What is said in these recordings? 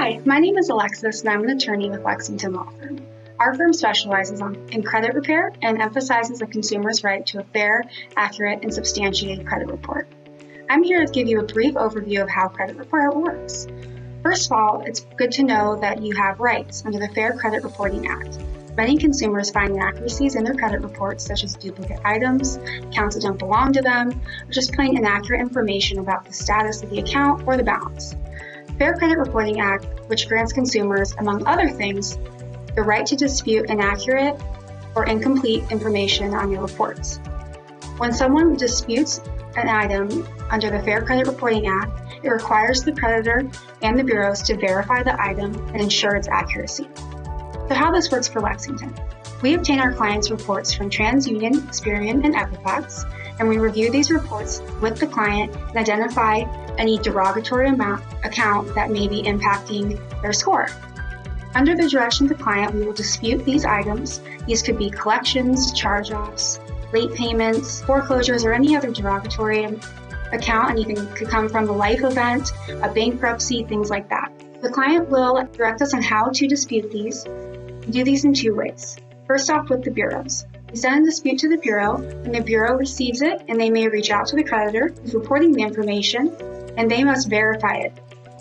Hi, my name is Alexis and I'm an attorney with Lexington Law. Our firm specializes in credit repair and emphasizes the consumer's right to a fair, accurate, and substantiated credit report. I'm here to give you a brief overview of how credit repair works. First of all, it's good to know that you have rights under the Fair Credit Reporting Act. Many consumers find inaccuracies in their credit reports, such as duplicate items, accounts that don't belong to them, or just plain inaccurate information about the status of the account or the balance. Fair Credit Reporting Act, which grants consumers, among other things, the right to dispute inaccurate or incomplete information on your reports. When someone disputes an item under the Fair Credit Reporting Act, it requires the creditor and the bureaus to verify the item and ensure its accuracy. So how this works for Lexington. We obtain our clients' reports from TransUnion, Experian, and Equifax, and we review these reports with the client and identify any derogatory account that may be impacting their score. Under the direction of the client, we will dispute these items. These could be collections, charge-offs, late payments, foreclosures, or any other derogatory account. Anything could come from a life event, a bankruptcy, things like that. The client will direct us on how to dispute these. We do these in two ways. First off, with the bureaus. We send a dispute to the bureau, and the bureau receives it, and they may reach out to the creditor who's reporting the information, and they must verify it.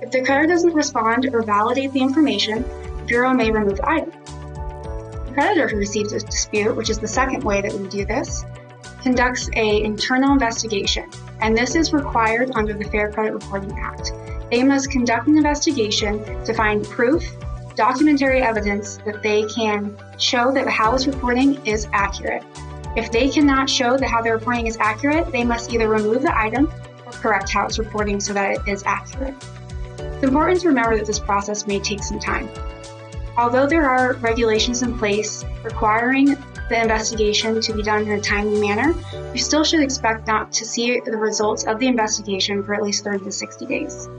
If the creditor doesn't respond or validate the information, the bureau may remove the item. The creditor who receives a dispute, which is the second way that we do this, conducts an internal investigation, and this is required under the Fair Credit Reporting Act. They must conduct an investigation to find proof, documentary evidence that they can show that how it's reporting is accurate. If they cannot show that how their reporting is accurate, they must either remove the item or correct how it's reporting so that it is accurate. It's important to remember that this process may take some time. Although there are regulations in place requiring the investigation to be done in a timely manner, you still should expect not to see the results of the investigation for at least 30 to 60 days.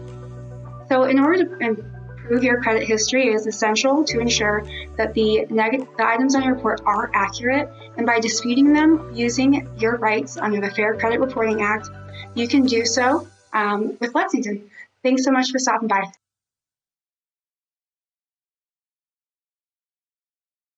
So in order to improve your credit history, it is essential to ensure that the items on your report are accurate, and by disputing them using your rights under the Fair Credit Reporting Act, you can do so with Lexington. Thanks so much for stopping by.